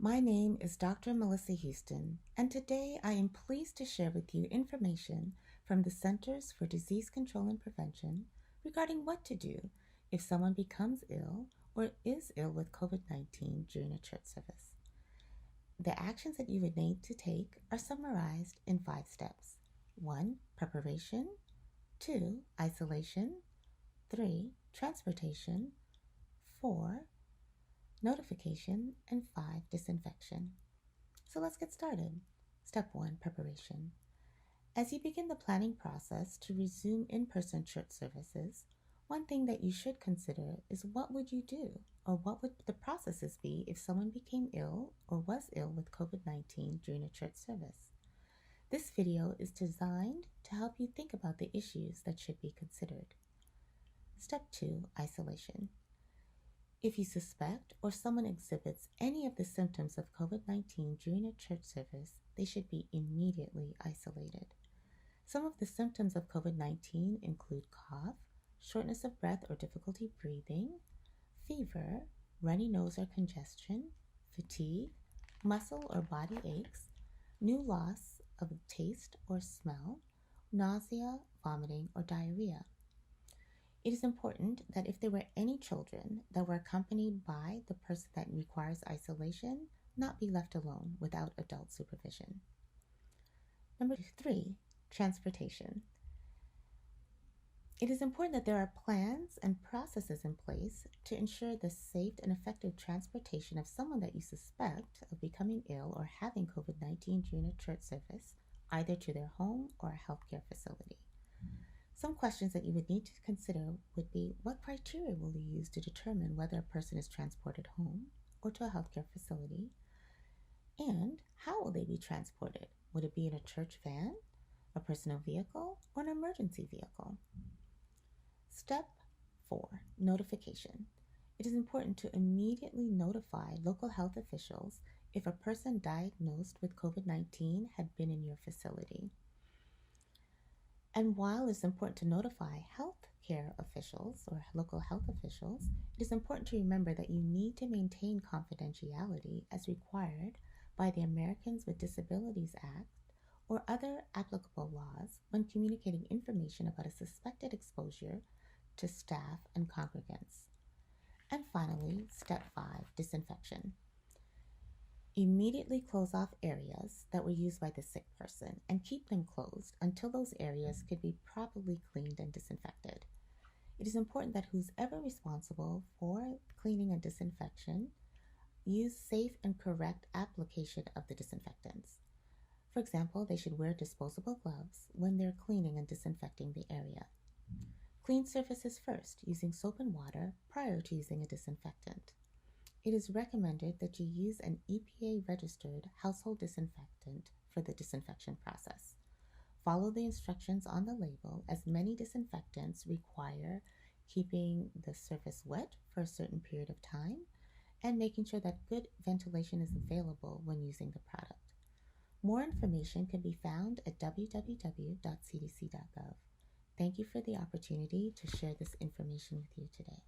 My name is Dr. Melissa Houston, and today I am pleased to share with you information from the Centers for Disease Control and Prevention regarding what to do if someone becomes ill or is ill with COVID-19 during a church service. The actions that you would need to take are summarized in 5 steps. 1. Preparation. 2. Isolation. 3. Transportation. 4. Notification. And 5. Disinfection. So let's get started. Step 1. Preparation. As you begin the planning process to resume in-person church services, one thing that you should consider is what would you do, or what would the processes be if someone became ill or was ill with COVID-19 during a church service. This video is designed to help you think about the issues that should be considered. Step 2. Isolation. If you suspect or someone exhibits any of the symptoms of COVID-19 during a church service, they should be immediately isolated. Some of the symptoms of COVID-19 include cough, shortness of breath or difficulty breathing, fever, runny nose or congestion, fatigue, muscle or body aches, new loss of taste or smell, nausea, vomiting, or diarrhea. It is important that if there were any children that were accompanied by the person that requires isolation, not be left alone without adult supervision. Number 3, transportation. It is important that there are plans and processes in place to ensure the safe and effective transportation of someone that you suspect of becoming ill or having COVID-19 during a church service, either to their home or a healthcare facility. Some questions that you would need to consider would be, what criteria will you use to determine whether a person is transported home or to a healthcare facility? And how will they be transported? Would it be in a church van, a personal vehicle, or an emergency vehicle? Step 4. Notification. It is important to immediately notify local health officials if a person diagnosed with COVID-19 had been in your facility. And while it's important to notify healthcare officials or local health officials, it is important to remember that you need to maintain confidentiality as required by the Americans with Disabilities Act or other applicable laws when communicating information about a suspected exposure to staff and congregants. And finally, step 5, disinfection. Immediately close off areas that were used by the sick person and keep them closed until those areas could be properly cleaned and disinfected. It is important that who's ever responsible for cleaning and disinfection use safe and correct application of the disinfectants. For example, they should wear disposable gloves when they're cleaning and disinfecting the area. Clean surfaces first using soap and water prior to using a disinfectant. It is recommended that you use an EPA-registered household disinfectant for the disinfection process. Follow the instructions on the label, as many disinfectants require keeping the surface wet for a certain period of time and making sure that good ventilation is available when using the product. More information can be found at www.cdc.gov. Thank you for the opportunity to share this information with you today.